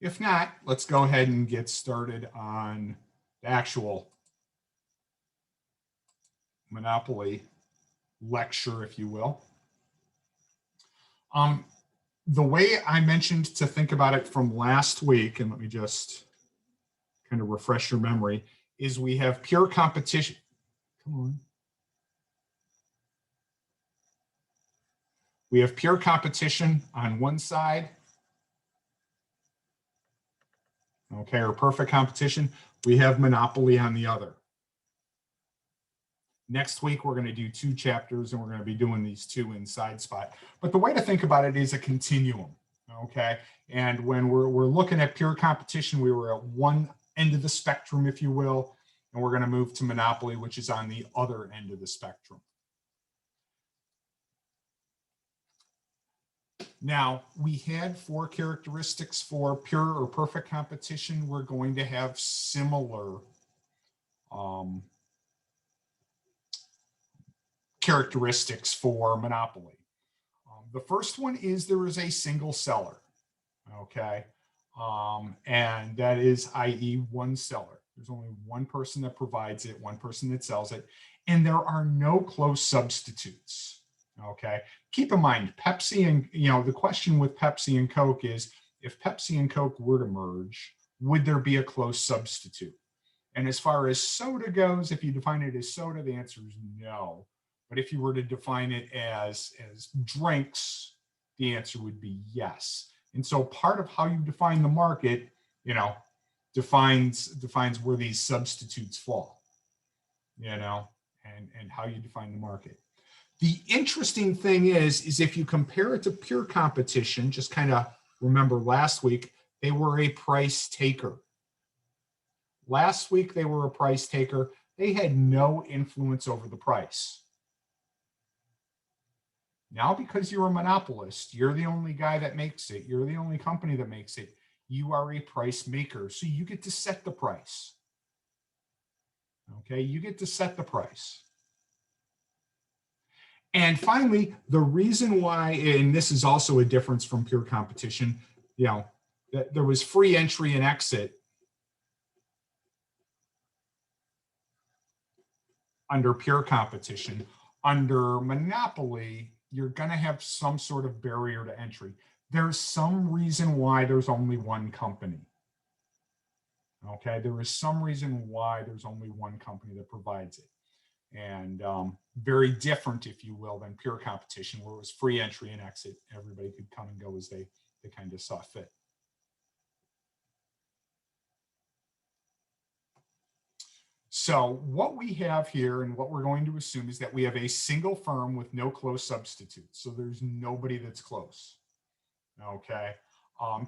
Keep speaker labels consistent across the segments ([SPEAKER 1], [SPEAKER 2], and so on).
[SPEAKER 1] If not, let's go ahead and get started on the actual monopoly lecture, if you will. The way I mentioned to think about it from last week, and let me just kind of refresh your memory, is we have pure competition. Come on. We have pure competition on one side, okay, or perfect competition. We have monopoly on the other. Next week, we're going to do 2 chapters, and we're going to be doing these 2 in side spot. But the way to think about it is a continuum, okay? And when we're looking at pure competition, we were at one end of the spectrum, if you will, and we're going to move to monopoly, which is on the other end of the spectrum. Now, we had 4 characteristics for pure or perfect competition. We're going to have similar characteristics for monopoly. The first one is there is a single seller, okay? And that is, i.e., one seller. There's only one person that provides it, one person that sells it, and there are no close substitutes, okay? Keep in mind, Pepsi and, the question with Pepsi and Coke is, if Pepsi and Coke were to merge, would there be a close substitute? And as far as soda goes, if you define it as soda, the answer is no. But if you were to define it as drinks, the answer would be yes. And so part of how you define the market, defines where these substitutes fall, and how you define the market. The interesting thing is if you compare it to pure competition, just kind of remember last week, they were a price taker. Last week, they were a price taker. They had no influence over the price. Now, because you're a monopolist, you're the only guy that makes it, you're the only company that makes it, you are a price maker. So you get to set the price. Okay, you get to set the price. And finally, the reason why, and this is also a difference from pure competition, that there was free entry and exit under pure competition. Under monopoly, you're going to have some sort of barrier to entry. There's some reason why there's only one company. Okay, there is some reason why there's only one company that provides it. And very different, if you will, than pure competition, where it was free entry and exit. Everybody could come and go as they kind of saw fit. So what we have here, and what we're going to assume, is that we have a single firm with no close substitutes. So there's nobody that's close. Okay.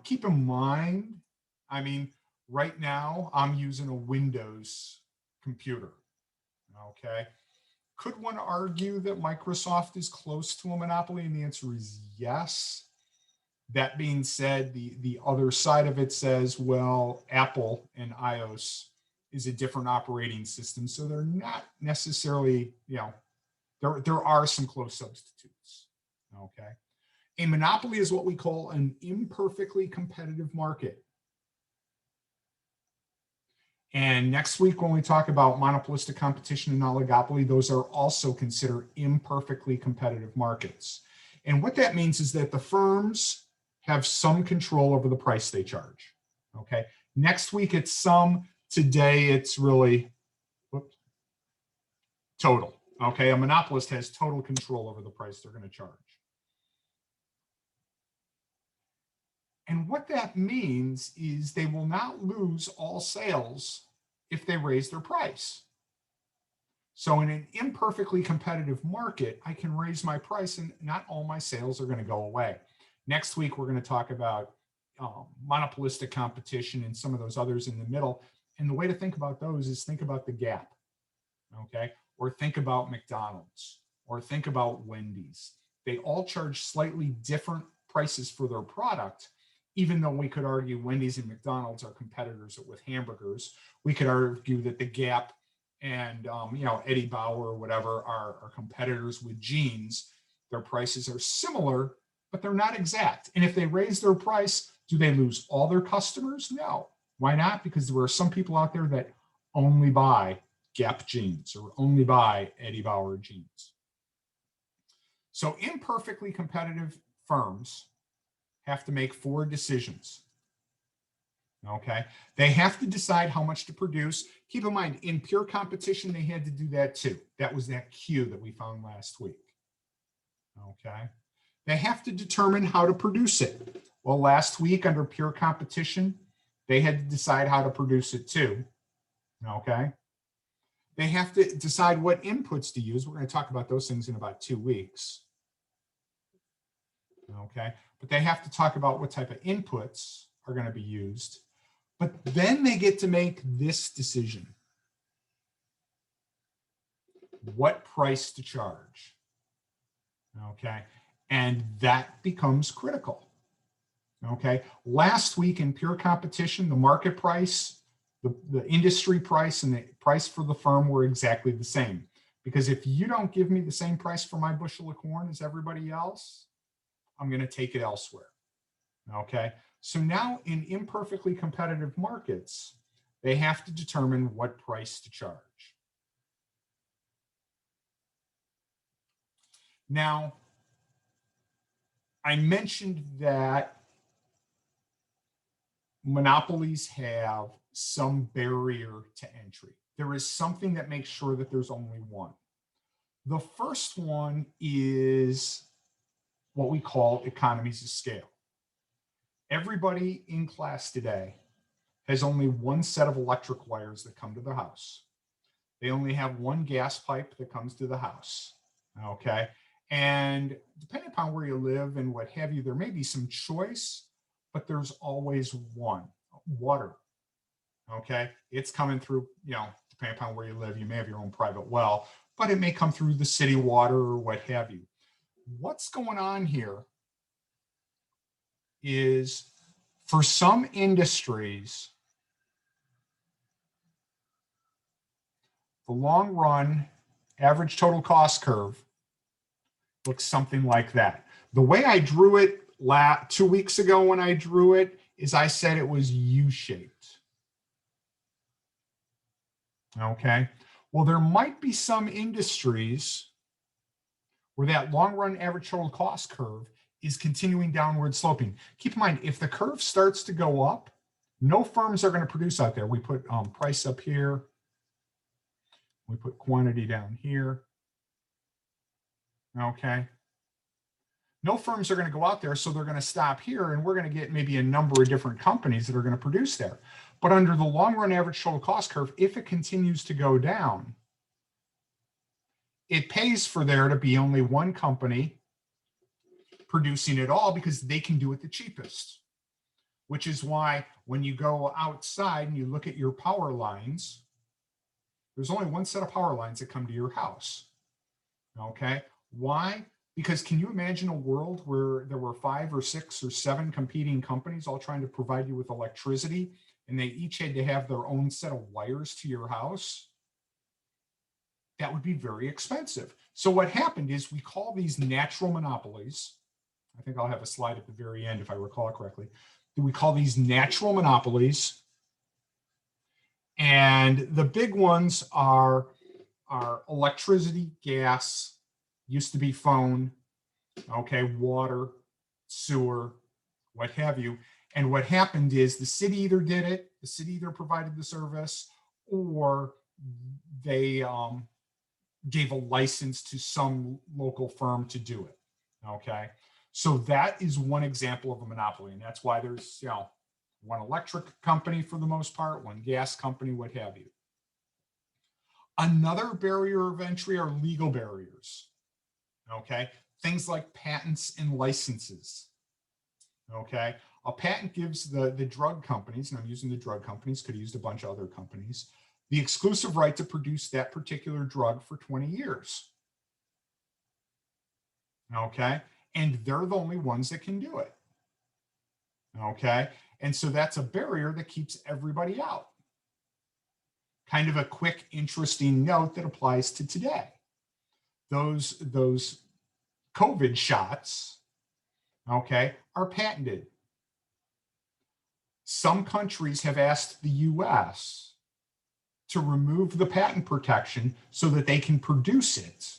[SPEAKER 1] Keep in mind, right now I'm using a Windows computer. Okay. Could one argue that Microsoft is close to a monopoly? And the answer is yes. That being said, the other side of it says, well, Apple and iOS is a different operating system. So they're not necessarily, there are some close substitutes, okay? A monopoly is what we call an imperfectly competitive market. And next week, when we talk about monopolistic competition and oligopoly, those are also considered imperfectly competitive markets. And what that means is that the firms have some control over the price they charge, okay? Next week, it's some. Today, it's really total, okay? A monopolist has total control over the price they're going to charge. And what that means is they will not lose all sales if they raise their price. So in an imperfectly competitive market, I can raise my price and not all my sales are going to go away. Next week, we're going to talk about monopolistic competition and some of those others in the middle. And the way to think about those is think about the Gap, okay? Or think about McDonald's, or think about Wendy's. They all charge slightly different prices for their product, even though we could argue Wendy's and McDonald's are competitors with hamburgers. We could argue that the Gap and Eddie Bauer or whatever are competitors with jeans. Their prices are similar, but they're not exact. And if they raise their price, Do they lose all their customers? No. Why not? Because there are some people out there that only buy Gap jeans or only buy Eddie Bauer jeans. So imperfectly competitive firms have to make 4 decisions. Okay, they have to decide how much to produce. Keep in mind, in pure competition, they had to do that too. That was that cue that we found last week. Okay, they have to determine how to produce it. Well, last week under pure competition, they had to decide how to produce it too. Okay, they have to decide what inputs to use. We're going to talk about those things in about 2 weeks. Okay, but they have to talk about what type of inputs are going to be used. But then they get to make this decision. What price to charge? Okay, and that becomes critical. Okay, last week in pure competition, the market price, the industry price, and the price for the firm were exactly the same. Because if you don't give me the same price for my bushel of corn as everybody else, I'm going to take it elsewhere. Okay, so now in imperfectly competitive markets, they have to determine what price to charge. Now, I mentioned that monopolies have some barrier to entry. There is something that makes sure that there's only one. The first one is what we call economies of scale. Everybody in class today has only one set of electric wires that come to their house. They only have one gas pipe that comes to the house, okay? And depending upon where you live and what have you, there may be some choice, but there's always one. Water, okay? It's coming through, depending upon where you live, you may have your own private well, but it may come through the city water or what have you. What's going on here is for some industries, the long run average total cost curve looks something like that. The way I drew it 2 weeks ago when I drew it is I said it was U-shaped. Okay. Well, there might be some industries where that long run average total cost curve is continuing downward sloping. Keep in mind, if the curve starts to go up, no firms are going to produce out there. We put price up here. We put quantity down here. Okay. No firms are going to go out there, so they're going to stop here, and we're going to get maybe a number of different companies that are going to produce there. But under the long run average total cost curve, if it continues to go down, it pays for there to be only one company producing it all because they can do it the cheapest, which is why when you go outside and you look at your power lines, there's only one set of power lines that come to your house. Okay. Why? Because can you imagine a world where there were 5 or 6 or 7 competing companies all trying to provide you with electricity, and they each had to have their own set of wires to your house? That would be very expensive. So what happened is we call these natural monopolies. I think I'll have a slide at the very end if I recall correctly. We call these natural monopolies. And the big ones are electricity, gas, used to be phone, okay, water, sewer, what have you. And what happened is the city either did it, the city either provided the service, or they gave a license to some local firm to do it, okay? So that is one example of a monopoly, and that's why there's, one electric company for the most part, one gas company, what have you. Another barrier of entry are legal barriers, okay? Things like patents and licenses, okay? A patent gives the drug companies, and I'm using the drug companies, could have used a bunch of other companies, the exclusive right to produce that particular drug for 20 years, okay? And they're the only ones that can do it, okay? And so that's a barrier that keeps everybody out. Kind of a quick, interesting note that applies to today. Those COVID shots, okay, are patented. some countries have asked the US to remove the patent protection so that they can produce it,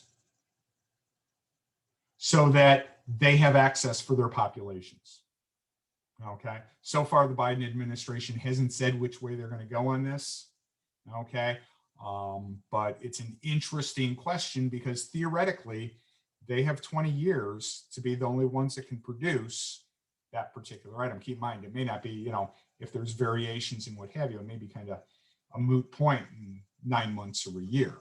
[SPEAKER 1] so that they have access for their populations. Okay. So far, the Biden administration hasn't said which way they're going to go on this. Okay. But it's an interesting question because theoretically, they have 20 years to be the only ones that can produce that particular item. Keep in mind, it may not be, you know, if there's variations and what have you, it may be kind of a moot point in 9 months or a year.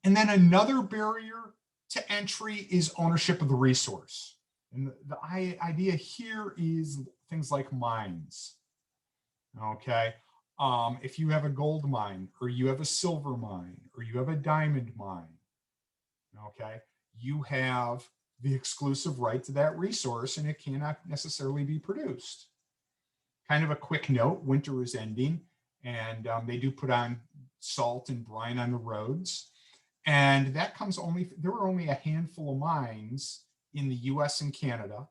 [SPEAKER 1] And then another barrier to entry is ownership of the resource. And the idea here is things like mines. Okay. If you have a gold mine, or you have a silver mine, or you have a diamond mine, okay, you have the exclusive right to that resource and it cannot necessarily be produced. Kind of a quick note, winter is ending, and they do put on salt and brine on the roads. And that comes there are only a handful of mines in the US and Canada,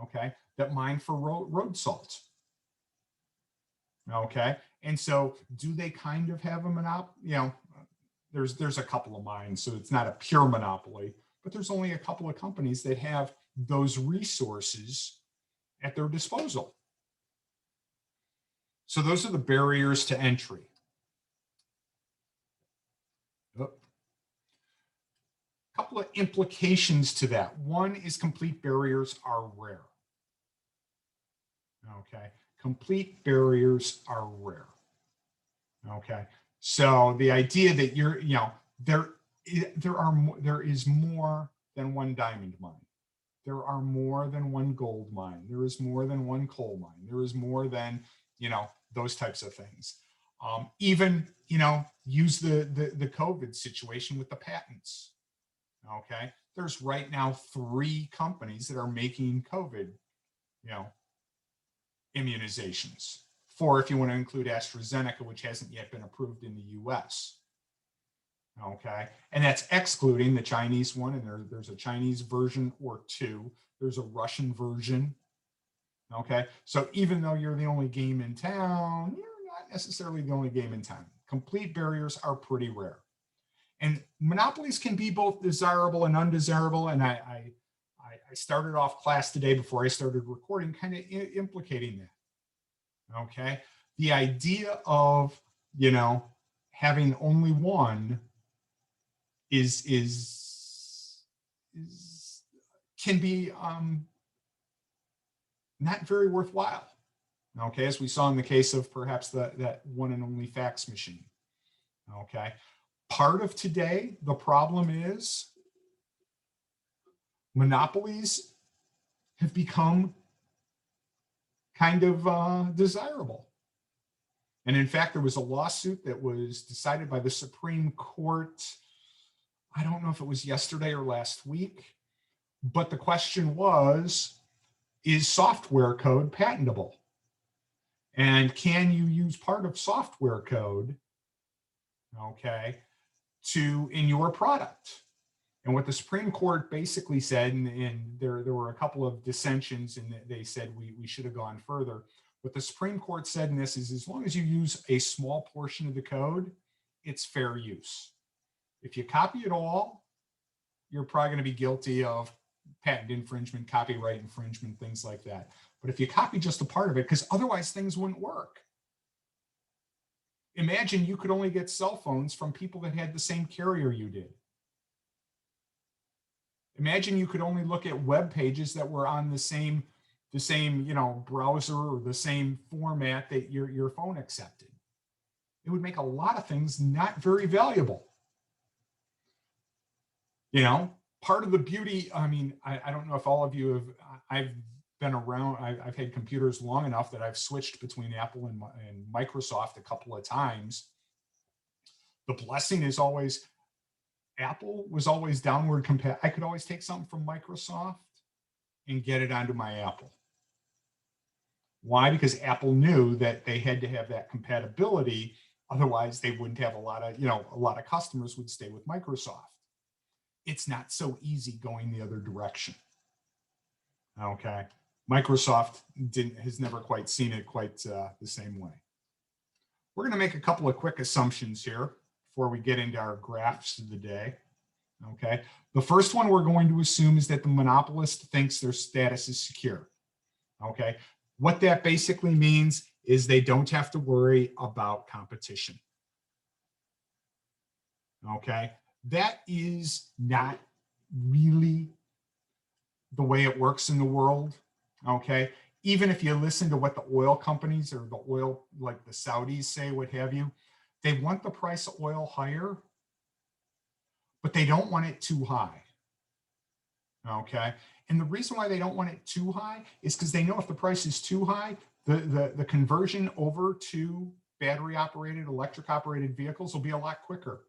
[SPEAKER 1] okay, that mine for road salt. Okay, and so do they kind of have a monopoly? You know, there's a couple of mines, so it's not a pure monopoly, but there's only a couple of companies that have those resources at their disposal. So those are the barriers to entry. A couple of implications to that. One is complete barriers are rare. Okay, complete barriers are rare. Okay, so the idea that you're, you know, there is more than one diamond mine. There are more than one gold mine. There is more than one coal mine. There is more than, you know, those types of things. Even, you know, use the COVID situation with the patents. Okay, there's right now 3 companies that are making COVID, you know, immunizations. 4 if you want to include AstraZeneca, which hasn't yet been approved in the US. Okay, and that's excluding the Chinese one, and there's a Chinese version or 2. There's a Russian version. Okay, so even though you're the only game in town, you're not necessarily the only game in town. Complete barriers are pretty rare. And monopolies can be both desirable and undesirable. And I started off class today before I started recording, kind of implicating that. Okay, the idea of, you know, having only one can be not very worthwhile. Okay, as we saw in the case of perhaps that one and only fax machine. Okay, part of today, the problem is monopolies have become kind of desirable. And in fact, there was a lawsuit that was decided by the Supreme Court. I don't know if it was yesterday or last week, but the question was, is software code patentable? And can you use part of software code, okay, in your product? And what the Supreme Court basically said, and there were a couple of dissensions, and they said we should have gone further. What the Supreme Court said in this is, as long as you use a small portion of the code, it's fair use. If you copy it all, you're probably going to be guilty of patent infringement, copyright infringement, things like that. But if you copy just a part of it, because otherwise things wouldn't work. Imagine you could only get cell phones from people that had the same carrier you did. Imagine you could only look at web pages that were on the same, you know, browser or the same format that your phone accepted. It would make a lot of things not very valuable. You know, part of the beauty, I mean, I don't know if all of you have, I've been around, I've had computers long enough that I've switched between Apple and Microsoft a couple of times. The blessing is always, Apple was always downward compatible. I could always take something from Microsoft and get it onto my Apple. Why? Because Apple knew that they had to have that compatibility. Otherwise, they wouldn't have a lot of customers would stay with Microsoft. It's not so easy going the other direction. Okay. Microsoft has never quite seen it quite the same way. We're going to make a couple of quick assumptions here before we get into our graphs of the day. Okay. The first one we're going to assume is that the monopolist thinks their status is secure. Okay. What that basically means is they don't have to worry about competition. Okay. That is not really the way it works in the world. Okay. Even if you listen to what the oil companies or the oil, like the Saudis say, what have you, they want the price of oil higher, but they don't want it too high. Okay. And the reason why they don't want it too high is because they know if the price is too high, the conversion over to battery operated, electric operated vehicles will be a lot quicker.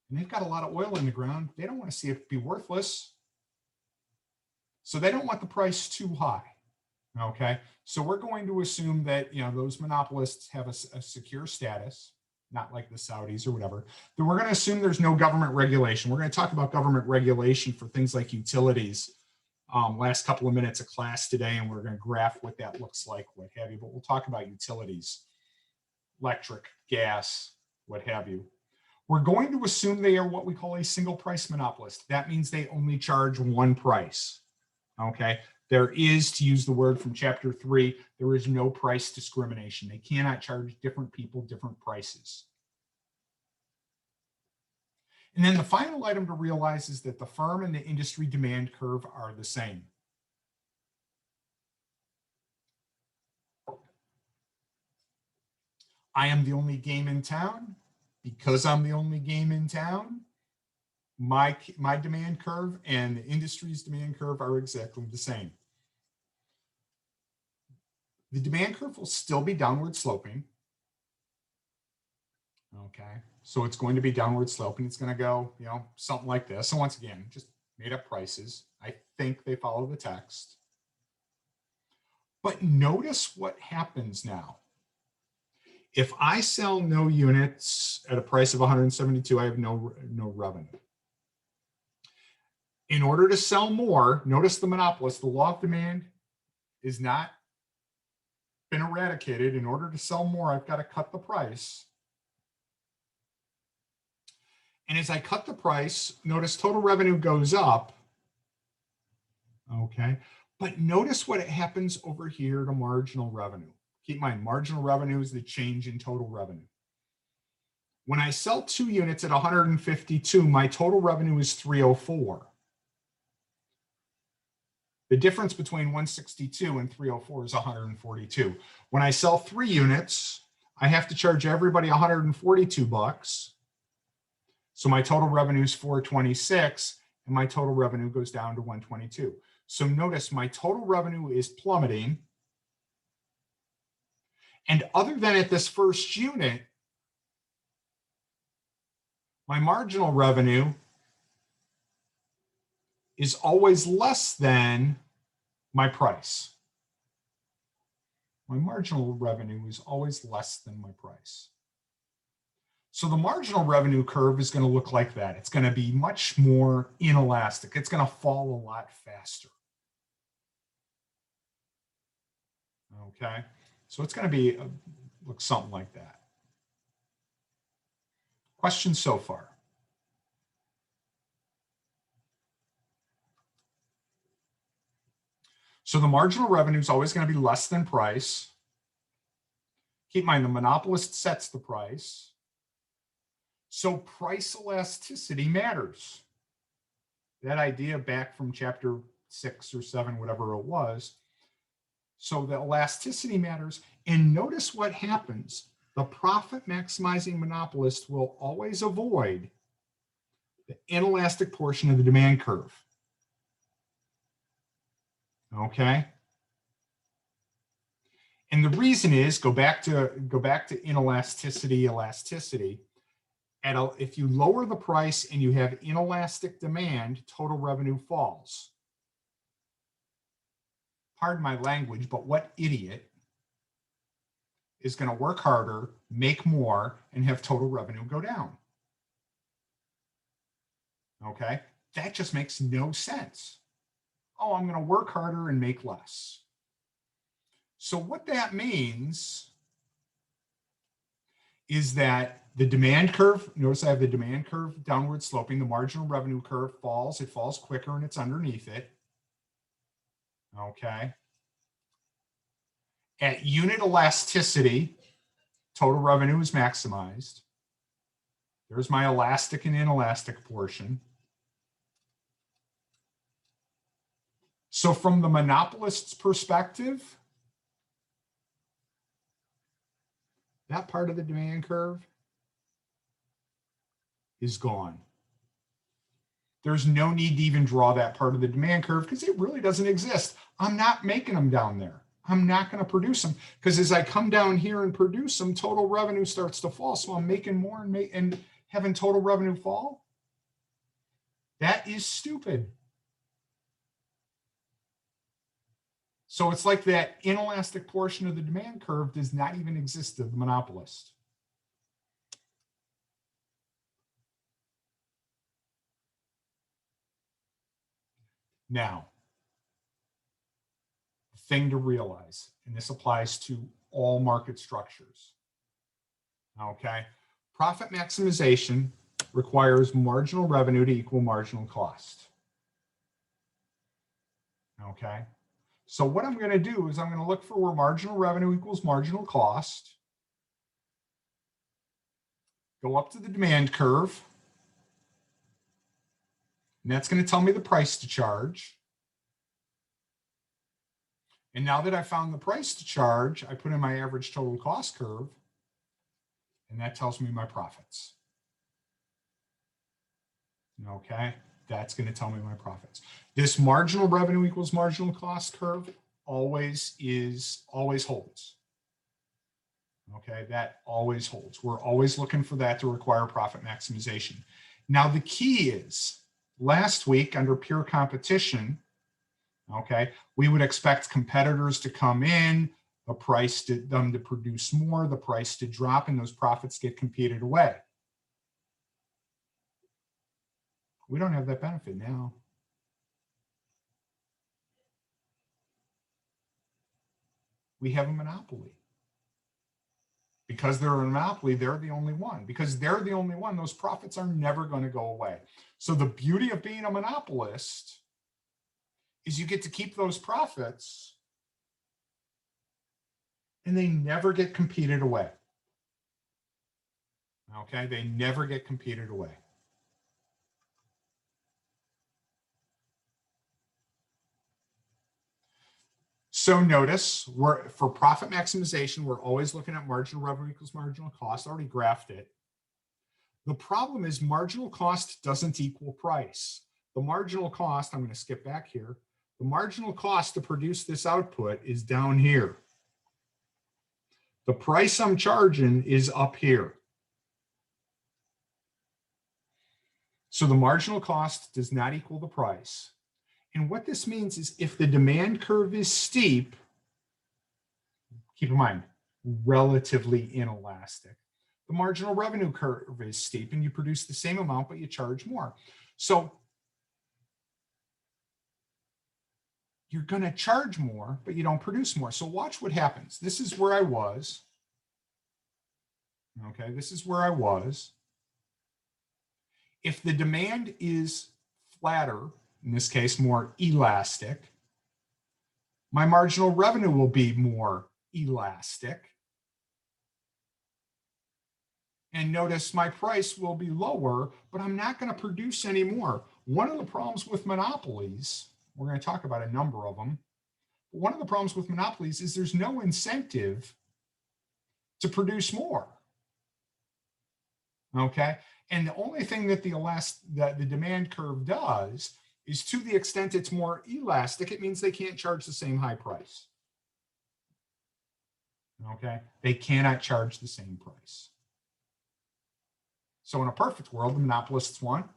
[SPEAKER 1] And they've got a lot of oil in the ground. They don't want to see it be worthless. So they don't want the price too high. Okay. So we're going to assume that, those monopolists have a secure status, not like the Saudis or whatever. Then we're going to assume there's no government regulation. We're going to talk about government regulation for things like utilities. Last couple of minutes of class today, and we're going to graph what that looks like, what have you. But we'll talk about utilities, electric, gas, what have you. We're going to assume they are what we call a single price monopolist. That means they only charge one price. Okay. There is, to use the word from chapter 3, there is no price discrimination. They cannot charge different people different prices. And then the final item to realize is that the firm and the industry demand curve are the same. I am the only game in town. Because I'm the only game in town, my demand curve and the industry's demand curve are exactly the same. The demand curve will still be downward sloping. Okay, so it's going to be downward sloping. It's going to go, something like this. So once again, just made up prices. I think they follow the text. But notice what happens now. If I sell no units at a price of 172, I have no revenue. In order to sell more, notice the monopolist, the law of demand is not been eradicated. In order to sell more, I've got to cut the price. And as I cut the price, notice total revenue goes up. Okay, but notice what happens over here to marginal revenue. Keep in mind, marginal revenue is the change in total revenue. When I sell 2 units at 152, my total revenue is 304. The difference between 162 and 304 is 142. When I sell 3 units, I have to charge everybody 142 bucks. So my total revenue is 426, and my total revenue goes down to 122. So notice my total revenue is plummeting. And other than at this first unit, my marginal revenue is always less than my price. My marginal revenue is always less than my price. So the marginal revenue curve is going to look like that. It's going to be much more inelastic. It's going to fall a lot faster. Okay. So it's going to be look something like that. Questions so far? So the marginal revenue is always going to be less than price. Keep in mind, the monopolist sets the price. So price elasticity matters. That idea back from chapter 6 or 7, whatever it was. So the elasticity matters. And notice what happens. The profit maximizing monopolist will always avoid the inelastic portion of the demand curve. Okay. And the reason is, go back to inelasticity, elasticity. If you lower the price and you have inelastic demand, total revenue falls. Pardon my language, but what idiot is going to work harder, make more, and have total revenue go down? Okay, that just makes no sense. Oh, I'm going to work harder and make less. So what that means is that the demand curve, notice I have the demand curve downward sloping, the marginal revenue curve falls, it falls quicker and it's underneath it. Okay. At unit elasticity, total revenue is maximized. There's my elastic and inelastic portion. So from the monopolist's perspective, that part of the demand curve is gone. There's no need to even draw that part of the demand curve because it really doesn't exist. I'm not making them down there. I'm not going to produce them because as I come down here and produce them, total revenue starts to fall. So I'm making more and having total revenue fall. That is stupid. So it's like that inelastic portion of the demand curve does not even exist to the monopolist. Now, the thing to realize, and this applies to all market structures, okay? Profit maximization requires marginal revenue to equal marginal cost, okay? So what I'm going to do is I'm going to look for where marginal revenue equals marginal cost, go up to the demand curve, and that's going to tell me the price to charge. And now that I found the price to charge, I put in my average total cost curve, and that tells me my profits. Okay, that's going to tell me my profits. This marginal revenue equals marginal cost curve always holds. Okay, that always holds. We're always looking for that to require profit maximization. Now, the key is last week under pure competition, okay, we would expect competitors to come in, the price to them to produce more, the price to drop, and those profits get competed away. We don't have that benefit now. We have a monopoly. Because they're a monopoly, they're the only one. Because they're the only one, those profits are never going to go away. So the beauty of being a monopolist is you get to keep those profits and they never get competed away. Okay, they never get competed away. So notice, for profit maximization, we're always looking at marginal revenue equals marginal cost. I already graphed it. The problem is marginal cost doesn't equal price. The marginal cost, I'm going to skip back here. The marginal cost to produce this output is down here. The price I'm charging is up here. So the marginal cost does not equal the price. And what this means is if the demand curve is steep, keep in mind, relatively inelastic. The marginal revenue curve is steep and you produce the same amount, but you charge more. So you're going to charge more, but you don't produce more. So watch what happens. This is where I was. Okay, this is where I was. If the demand is flatter, in this case, more elastic, my marginal revenue will be more elastic. And notice my price will be lower, but I'm not going to produce any more. One of the problems with monopolies, we're going to talk about a number of them, but one of the problems with monopolies is there's no incentive to produce more. Okay, and the only thing that the demand curve does is to the extent it's more elastic, it means they can't charge the same high price. Okay, they cannot charge the same price. So in a perfect world, the monopolists want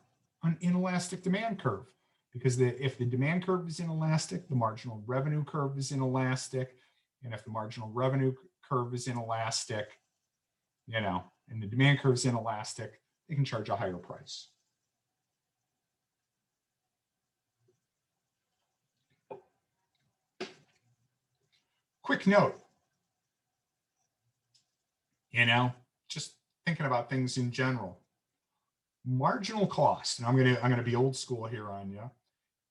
[SPEAKER 1] an inelastic demand curve because if the demand curve is inelastic, the marginal revenue curve is inelastic. And if the marginal revenue curve is inelastic, and the demand curve is inelastic, they can charge a higher price. quick note, you know, just thinking about things in general. Marginal cost, and I'm gonna be old school here on you.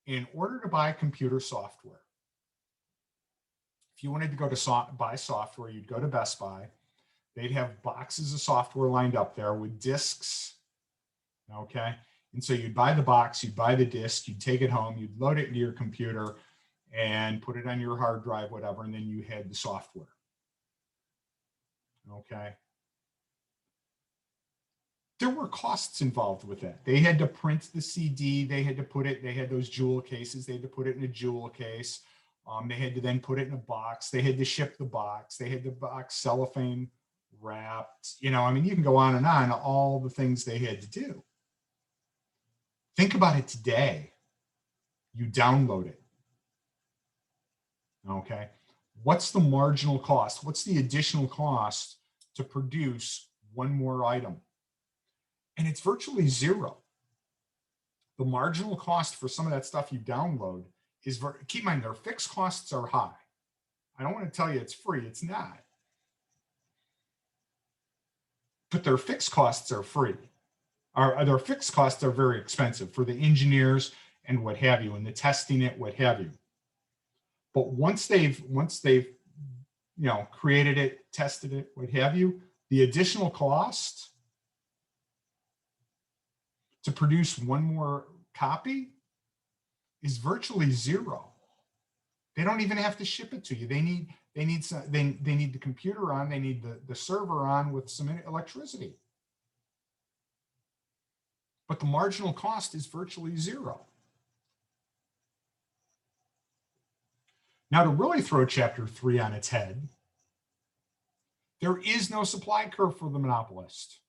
[SPEAKER 1] In order to buy computer software, if you wanted to go to buy software, you'd go to Best Buy. They'd have boxes of software lined up there with discs. Okay. And so you'd buy the box, you'd buy the disc, you'd take it home, you'd load it into your computer and put it on your hard drive, whatever, and then you had the software. Okay. There were costs involved with that. They had to print the CD, they had those jewel cases, they had to put it in a jewel case. They had to then put it in a box. They had to ship the box. They had the box cellophane wrapped. You know, I mean, you can go on, all the things they had to do. Think about it today. You download it. Okay. What's the marginal cost? What's the additional cost to produce one more item? And it's virtually zero. The marginal cost for some of that stuff you download is, keep in mind, their fixed costs are high. I don't want to tell you it's free. It's not. But their fixed costs are free. Their fixed costs are very expensive for the engineers and what have you, and the testing it, what have you. But once they've created it, tested it, what have you, the additional cost to produce one more copy is virtually zero. They don't even have to ship it to you. They need the computer on, they need the server on with some electricity. But the marginal cost is virtually zero. Now, to really throw chapter 3 on its head, there is no supply curve for the monopolist.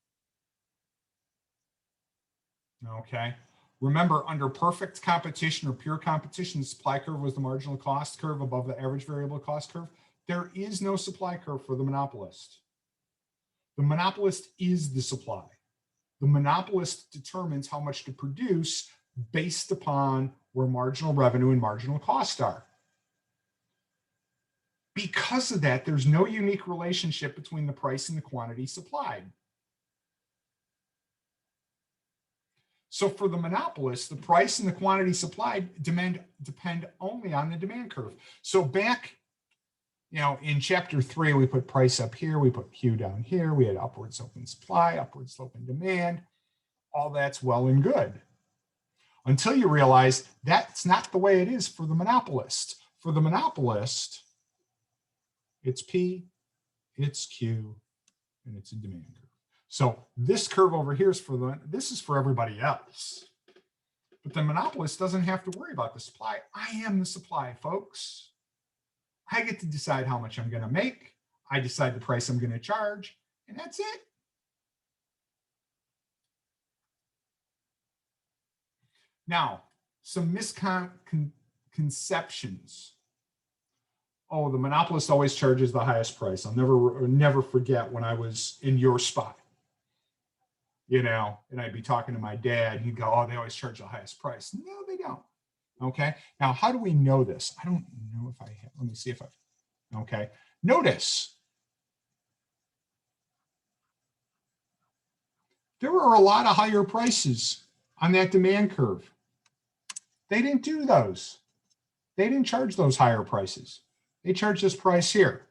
[SPEAKER 1] Okay. Remember, under perfect competition or pure competition, the supply curve was the marginal cost curve above the average variable cost curve. There is no supply curve for the monopolist. The monopolist is the supply. The monopolist determines how much to produce based upon where marginal revenue and marginal cost are. Because of that, there's no unique relationship between the price and the quantity supplied. So for the monopolist, the price and the quantity supplied depend only on the demand curve. So back, in chapter 3, we put price up here, we put Q down here, we had upward sloping supply, upward sloping demand. All that's well and good. Until you realize that's not the way it is for the monopolist. For the monopolist, it's P, it's Q, and it's a demand curve. So this curve over here is this is for everybody else. But the monopolist doesn't have to worry about the supply. I am the supply, folks. I get to decide how much I'm going to make. I decide the price I'm going to charge, and that's it. Now, some misconceptions. Oh, the monopolist always charges the highest price. I'll never forget when I was in your spot. And I'd be talking to my dad, he'd go, oh, they always charge the highest price. No, they don't. Okay. Now, how do we know this? I don't know if I have, let me see if okay. Notice there were a lot of higher prices on that demand curve. They didn't do those. They didn't charge those higher prices. They charged this price here.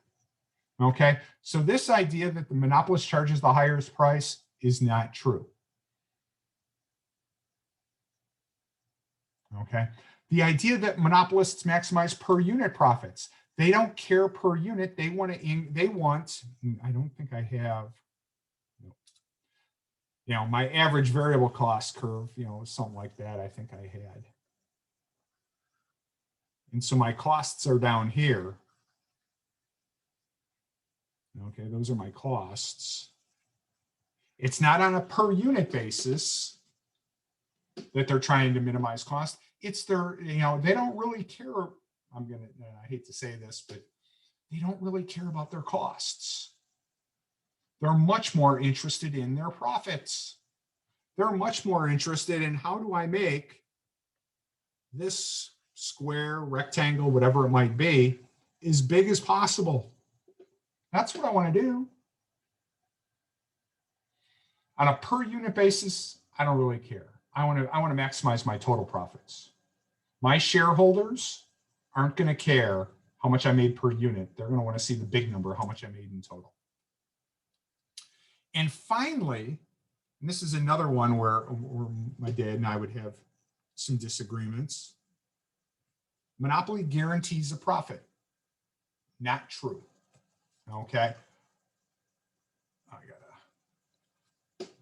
[SPEAKER 1] Okay. So this idea that the monopolist charges the highest price is not true. Okay. The idea that monopolists maximize per unit profits. They don't care per unit. I don't think I have, my average variable cost curve, something like that. I think I had. And so my costs are down here. Okay. Those are my costs. It's not on a per unit basis that they're trying to minimize cost. It's their, they don't really care. I hate to say this, but they don't really care about their costs. They're much more interested in their profits. They're much more interested in how do I make this square, rectangle, whatever it might be, as big as possible. That's what I want to do. On a per unit basis, I don't really care. I want to maximize my total profits. My shareholders aren't going to care how much I made per unit. They're going to want to see the big number, how much I made in total. And finally, and this is another one where my dad and I would have some disagreements. Monopoly guarantees a profit. Not true. Okay.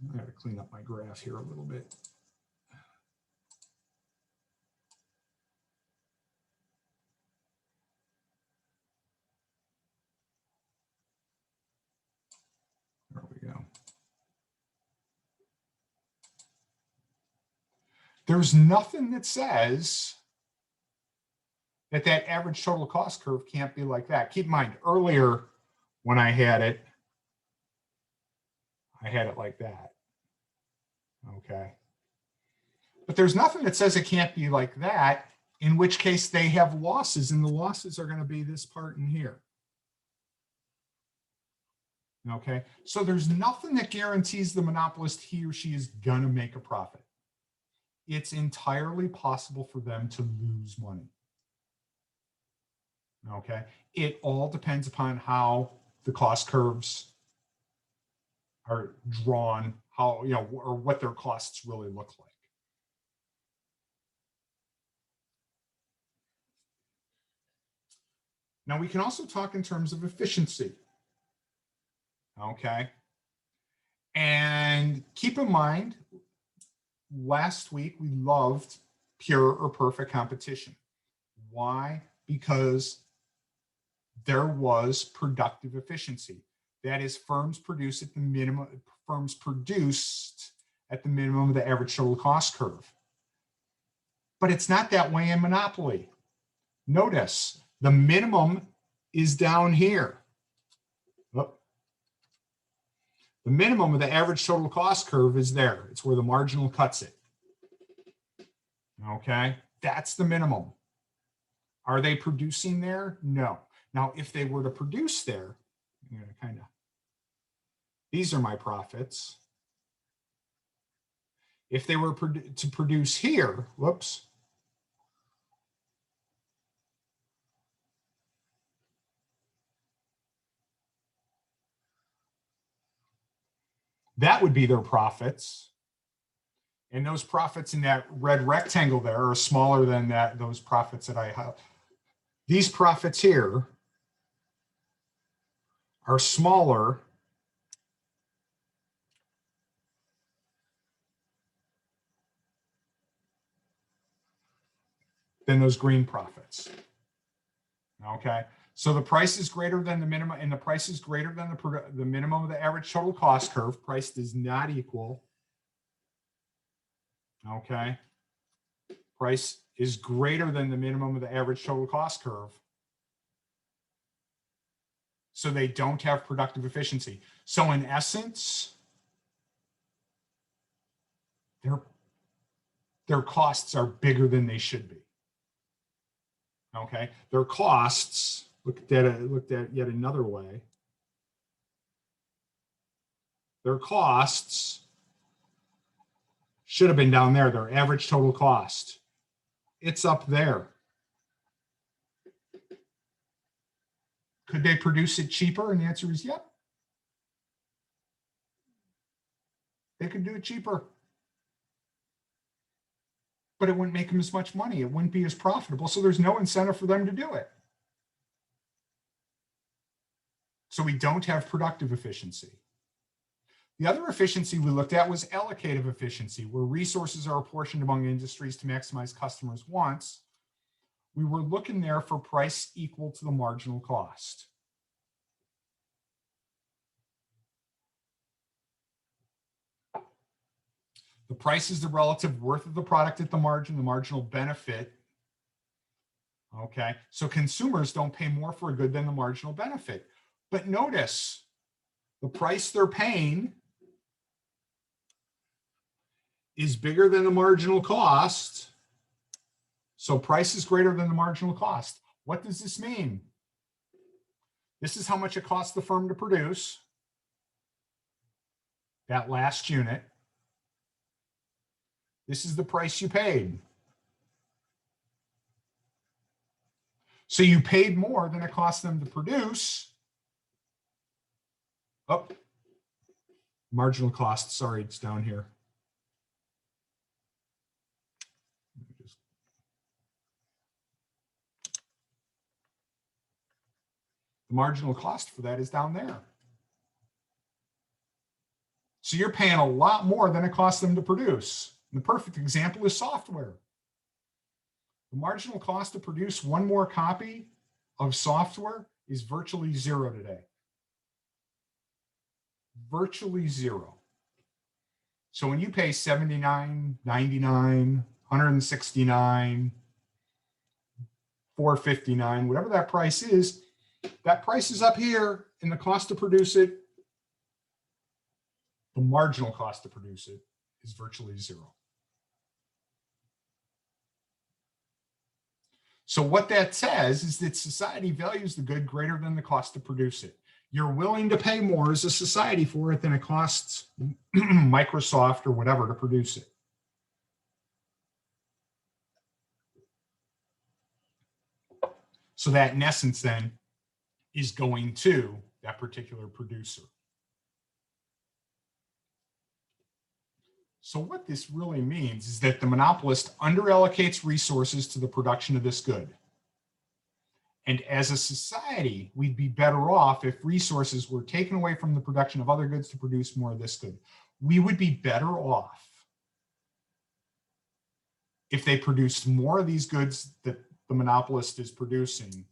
[SPEAKER 1] I gotta clean up my graph here a little bit. There we go. There's nothing that says that average total cost curve can't be like that. Keep in mind, earlier when I had it like that. Okay. But there's nothing that says it can't be like that, in which case they have losses, and the losses are going to be this part in here. Okay. So there's nothing that guarantees the monopolist he or she is going to make a profit. It's entirely possible for them to lose money. Okay. It all depends upon how the cost curves are drawn, how, you know, or what their costs really look like. Now we can also talk in terms of efficiency. Okay. And keep in mind, last week we loved pure or perfect competition. Why? Because there was productive efficiency. That is, firms produced at the minimum of the average total cost curve. But it's not that way in monopoly. Notice the minimum is down here. Oh. The minimum of the average total cost curve is there. It's where the marginal cuts it. Okay, that's the minimum. Are they producing there? No. Now, if they were to produce there, I'm going to kind of, these are my profits. If they were to produce here, whoops. That would be their profits. And those profits in that red rectangle there are smaller than those profits that I have. These profits here are smaller than those green profits. Okay, so the price is greater than the minimum, and the price is greater than the minimum of the average total cost curve. Price does not equal. Okay, price is greater than the minimum of the average total cost curve. So they don't have productive efficiency. So in essence, their costs are bigger than they should be. Okay, their costs, looked at yet another way. Their costs should have been down there, their average total cost. It's up there. Could they produce it cheaper? And the answer is yep. They could do it cheaper. But it wouldn't make them as much money. It wouldn't be as profitable. So there's no incentive for them to do it. So we don't have productive efficiency. The other efficiency we looked at was allocative efficiency, where resources are apportioned among industries to maximize customers' wants. We were looking there for price equal to the marginal cost. The price is the relative worth of the product at the margin, the marginal benefit. Okay, so consumers don't pay more for a good than the marginal benefit. But notice, the price they're paying is bigger than the marginal cost. So price is greater than the marginal cost. What does this mean? This is how much it costs the firm to produce that last unit. This is the price you paid. So you paid more than it cost them to produce. Oh, marginal cost. Sorry, it's down here. The marginal cost for that is down there. So you're paying a lot more than it costs them to produce. And the perfect example is software. The marginal cost to produce one more copy of software is virtually zero today. Virtually zero. So when you pay $79, $99, $169, $459, whatever that price is up here, and the cost to produce it, the marginal cost to produce it, is virtually zero. So what that says is that society values the good greater than the cost to produce it. You're willing to pay more as a society for it than it costs Microsoft or whatever to produce it. So that in essence then is going to that particular producer. So what this really means is that the monopolist underallocates resources to the production of this good. And as a society, we'd be better off if resources were taken away from the production of other goods to produce more of this good. We would be better off if they produced more of these goods that the monopolist is producing,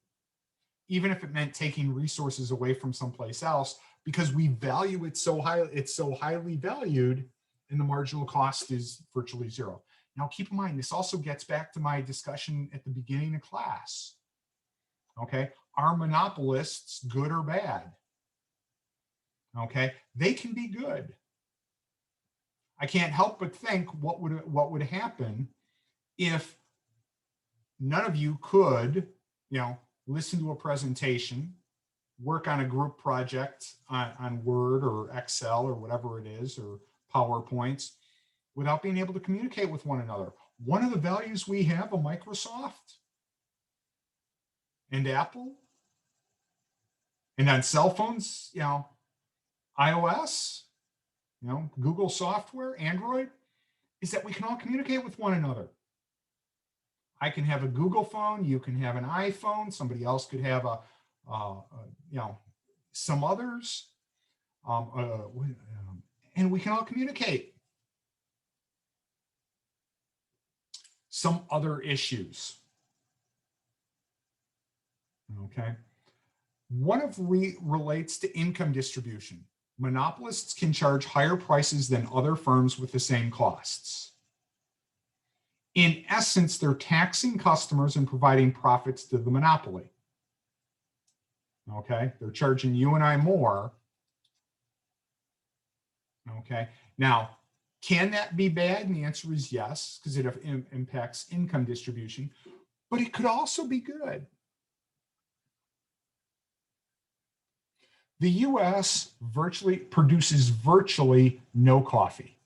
[SPEAKER 1] even if it meant taking resources away from someplace else, because we value it so highly, it's so highly valued, and the marginal cost is virtually zero. Now, keep in mind, this also gets back to my discussion at the beginning of class. Okay, are monopolists good or bad? Okay, they can be good. I can't help but think what would happen if none of you could, listen to a presentation, work on a group project on Word or Excel or whatever it is, or PowerPoints, without being able to communicate with one another. One of the values we have of Microsoft and Apple, and on cell phones, iOS, Google software, Android, is that we can all communicate with one another. I can have a Google phone, you can have an iPhone, somebody else could have some others, and we can all communicate. Some other issues. Okay. One of relates to income distribution. Monopolists can charge higher prices than other firms with the same costs. In essence, they're taxing customers and providing profits to the monopoly. Okay, they're charging you and I more. Okay, now, can that be bad? And the answer is yes, because it impacts income distribution, but it could also be good. The US produces virtually no coffee.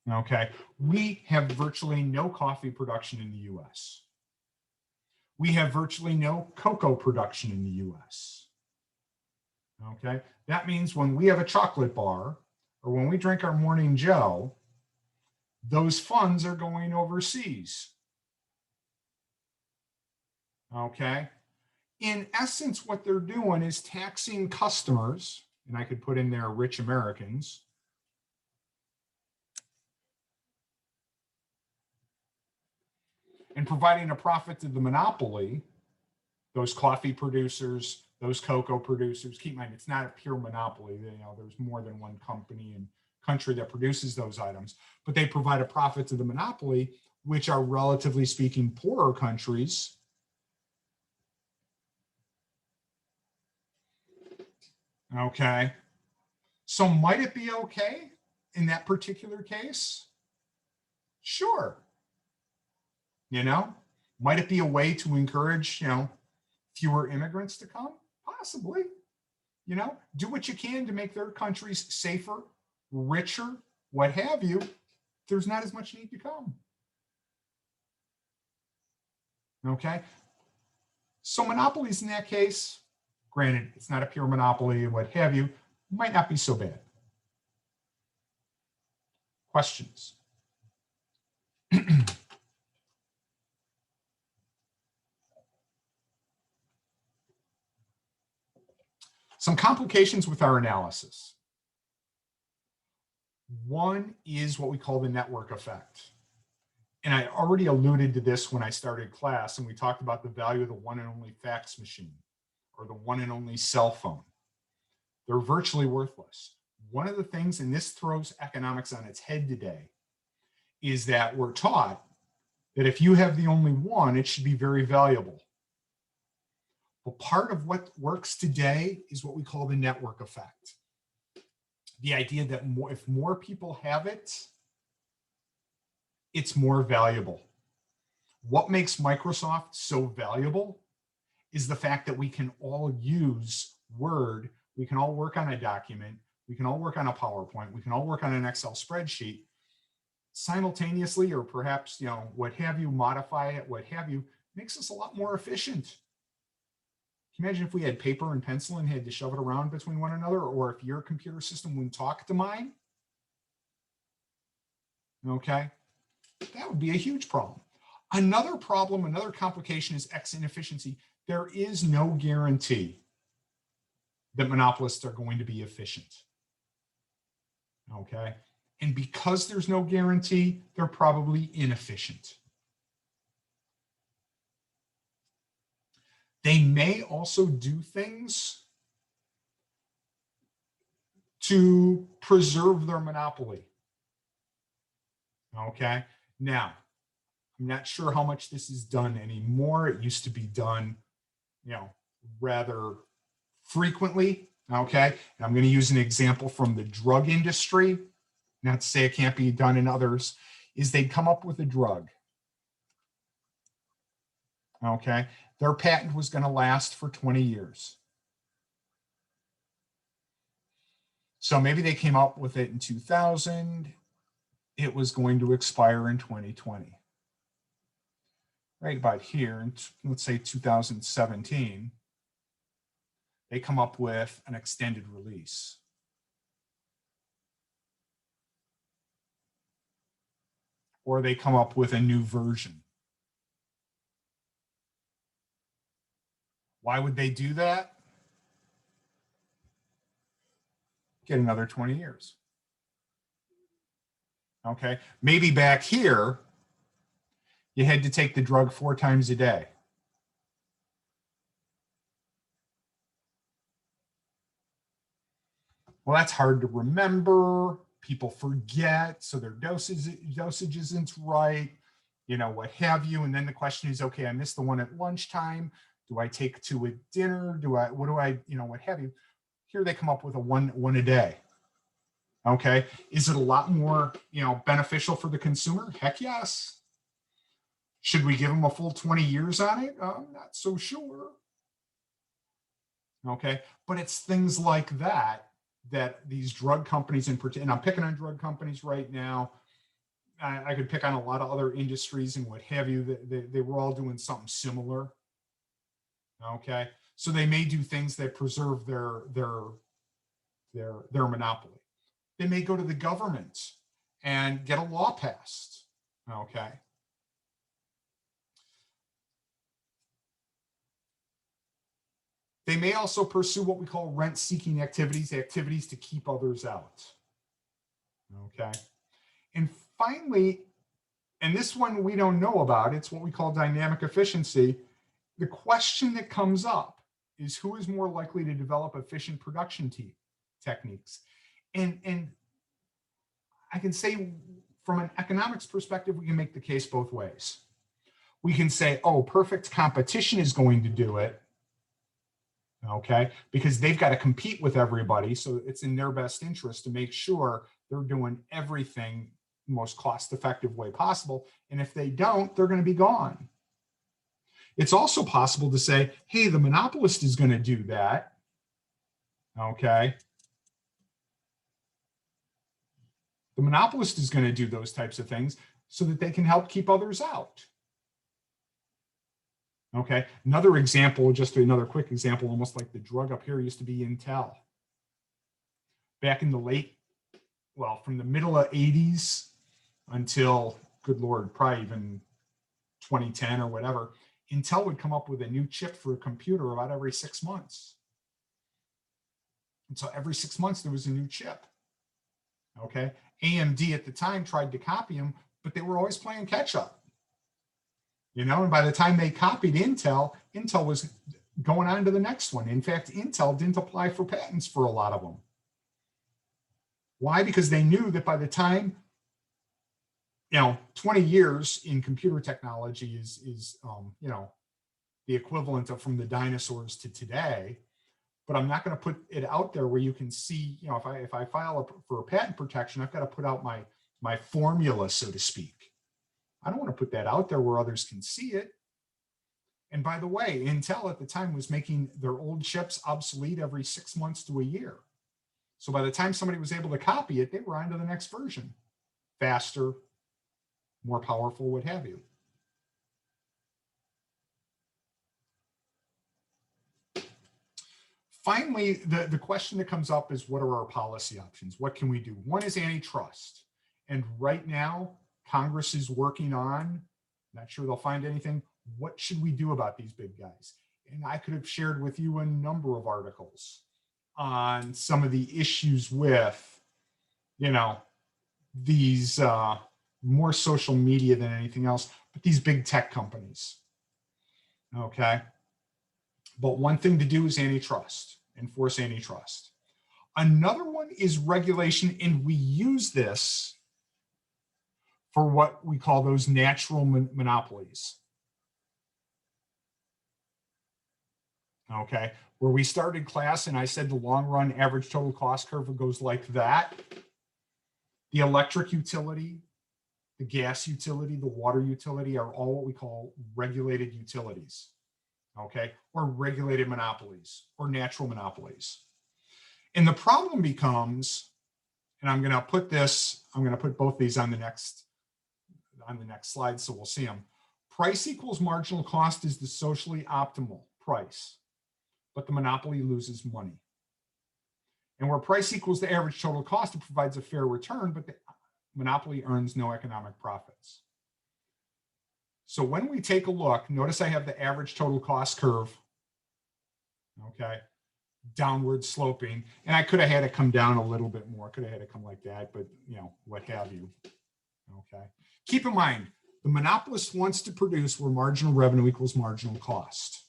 [SPEAKER 1] Okay, we have virtually no coffee production in the US. We have virtually no cocoa production in the US. Okay, that means when we have a chocolate bar or when we drink our morning Joe, those funds are going overseas. Okay, in essence, what they're doing is taxing customers, and I could put in there rich Americans, and providing a profit to the monopoly, those coffee producers, those cocoa producers. Keep in mind, it's not a pure monopoly. There's more than one company and country that produces those items, but they provide a profit to the monopoly, which are, relatively speaking, poorer countries. Okay, so might it be okay in that particular case? Sure. Might it be a way to encourage, fewer immigrants to come? Possibly. Do what you can to make their countries safer, richer, what have you. There's not as much need to come. Okay. So monopolies in that case, granted, it's not a pure monopoly, what have you, might not be so bad. Questions? Some complications with our analysis. One is what we call the network effect. And I already alluded to this when I started class, and we talked about the value of the one and only fax machine or the one and only cell phone. They're virtually worthless. One of the things, and this throws economics on its head today, is that we're taught that if you have the only one, it should be very valuable. But part of what works today is what we call the network effect. The idea that if more people have it, it's more valuable. What makes Microsoft so valuable is the fact that we can all use Word, we can all work on a document, we can all work on a PowerPoint, we can all work on an Excel spreadsheet simultaneously, or perhaps, what have you, modify it, what have you, makes us a lot more efficient. Can you imagine if we had paper and pencil and had to shove it around between one another, or if your computer system wouldn't talk to mine? Okay, that would be a huge problem. Another problem, another complication is X inefficiency. There is no guarantee that monopolists are going to be efficient. Okay, and because there's no guarantee, they're probably inefficient. They may also do things to preserve their monopoly. Okay, now, I'm not sure how much this is done anymore. It used to be done, rather frequently. Okay, and I'm going to use an example from the drug industry, not to say it can't be done in others, is they'd come up with a drug. Okay, their patent was going to last for 20 years. So maybe they came up with it in 2000. It was going to expire in 2020. Right about here, in, let's say 2017, they come up with an extended release. Or they come up with a new version. Why would they do that? Get another 20 years. Okay, maybe back here, you had to take the drug 4 times a day. Well, that's hard to remember. People forget, so their dosage isn't right, what have you. And then the question is, okay, I missed the one at lunchtime. Do I take 2 at dinner? What have you? Here they come up with a one a day. Okay, is it a lot more, beneficial for the consumer? Heck yes. Should we give them a full 20 years on it? I'm not so sure. Okay, but it's things like that these drug companies in particular, and I'm picking on drug companies right now. I could pick on a lot of other industries and what have you. They were all doing something similar. Okay, so they may do things that preserve their monopoly. They may go to the government and get a law passed. Okay. They may also pursue what we call rent-seeking activities to keep others out. Okay. And finally, and this one we don't know about, it's what we call dynamic efficiency. The question that comes up is who is more likely to develop efficient production techniques? And I can say from an economics perspective, we can make the case both ways. We can say, oh, perfect competition is going to do it. Okay, because they've got to compete with everybody. So it's in their best interest to make sure they're doing everything the most cost-effective way possible. And if they don't, they're going to be gone. It's also possible to say, hey, the monopolist is going to do that. Okay. The monopolist is going to do those types of things so that they can help keep others out. Okay. Another example, just another quick example, almost like the drug up here used to be Intel. Back in the from the middle of 80s until, good Lord, probably even 2010 or whatever, Intel would come up with a new chip for a computer about every 6 months. And so every 6 months there was a new chip. Okay. AMD at the time tried to copy them, but they were always playing catch up. And by the time they copied Intel, Intel was going on to the next one. In fact, Intel didn't apply for patents for a lot of them. Why? Because they knew that by the time, 20 years in computer technology is the equivalent of from the dinosaurs to today. But I'm not going to put it out there where you can see, if I file for a patent protection, I've got to put out my formula, so to speak. I don't want to put that out there where others can see it. And by the way, Intel at the time was making their old chips obsolete every 6 months to a year. So by the time somebody was able to copy it, they were on to the next version. Faster, more powerful, what have you. Finally, the question that comes up is, what are our policy options? What can we do? One is antitrust. And right now, Congress is working on, not sure they'll find anything, what should we do about these big guys? And I could have shared with you a number of articles on some of the issues with, these more social media than anything else, but these big tech companies. Okay. But one thing to do is antitrust, enforce antitrust. Another one is regulation, and we use this for what we call those natural monopolies. Okay, where we started class and I said the long run average total cost curve goes like that. The electric utility, the gas utility, the water utility are all what we call regulated utilities. Okay, or regulated monopolies or natural monopolies. And the problem becomes, and I'm going to put both these on the next slide so we'll see them. Price equals marginal cost is the socially optimal price, but the monopoly loses money. And where price equals the average total cost, it provides a fair return, but the monopoly earns no economic profits. So when we take a look, notice I have the average total cost curve, okay, downward sloping, and I could have had it come down a little bit more, could have had it come like that, but what have you, okay. Keep in mind, the monopolist wants to produce where marginal revenue equals marginal cost.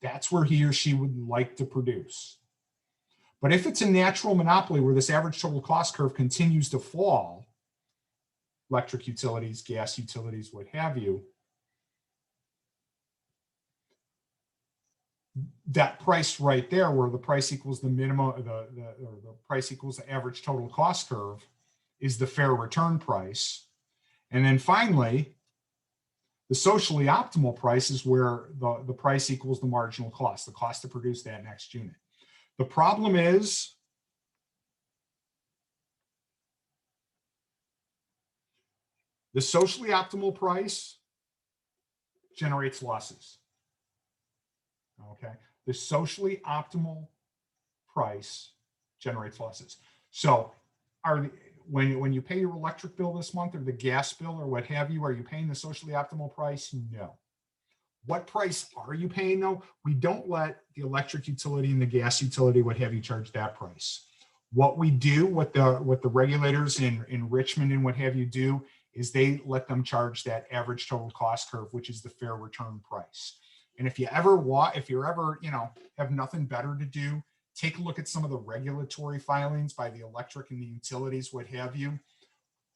[SPEAKER 1] That's where he or she would like to produce. But if it's a natural monopoly where this average total cost curve continues to fall, electric utilities, gas utilities, what have you, that price right there where the price equals the minimum, the price equals the average total cost curve is the fair return price. And then finally, the socially optimal price is where the price equals the marginal cost, the cost to produce that next unit. The problem is, the socially optimal price generates losses. Okay, the socially optimal price generates losses. So when you pay your electric bill this month or the gas bill or what have you, are you paying the socially optimal price? No. What price are you paying though? We don't let the electric utility and the gas utility, what have you, charge that price. What we do, what the regulators in Richmond and what have you do, is they let them charge that average total cost curve, which is the fair return price. And if you're ever, have nothing better to do, take a look at some of the regulatory filings by the electric and the utilities, what have you.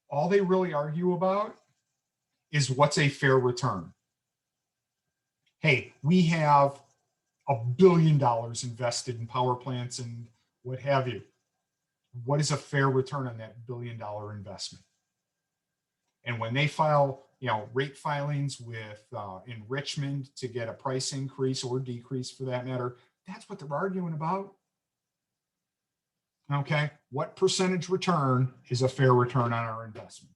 [SPEAKER 1] All they really argue about is what's a fair return. Hey, we have $1 billion invested in power plants and what have you. What is a fair return on that $1 billion investment? And when they file, rate filings with enrichment to get a price increase or decrease for that matter, that's what they're arguing about. Okay, what percentage return is a fair return on our investment?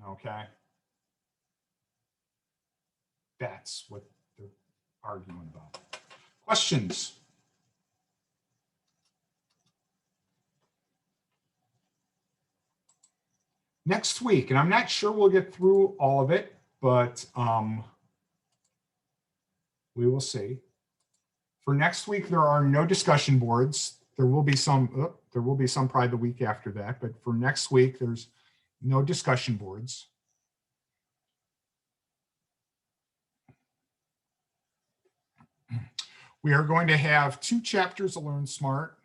[SPEAKER 1] Okay, that's what they're arguing about. Questions? Next week, and I'm not sure we'll get through all of it, but we will see. For next week, there are no discussion boards. There will be some probably the week after that, but for next week, there's no discussion boards. We are going to have 2 chapters of Learn Smart.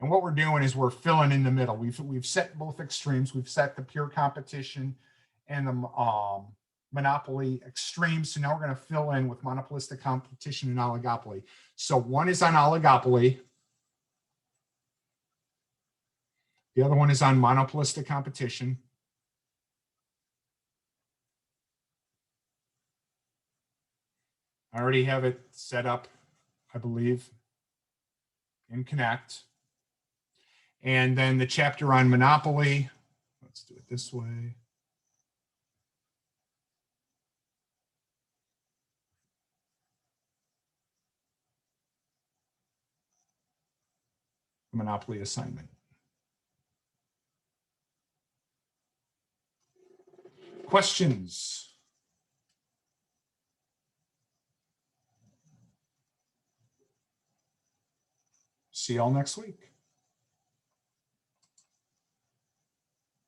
[SPEAKER 1] And what we're doing is we're filling in the middle. We've set both extremes. We've set the pure competition and the monopoly extremes. So now we're going to fill in with monopolistic competition and oligopoly. So one is on oligopoly. The other one is on monopolistic competition. I already have it set up, I believe, in Connect. And then the chapter on monopoly, let's do it this way. Monopoly assignment. Questions? See y'all next week.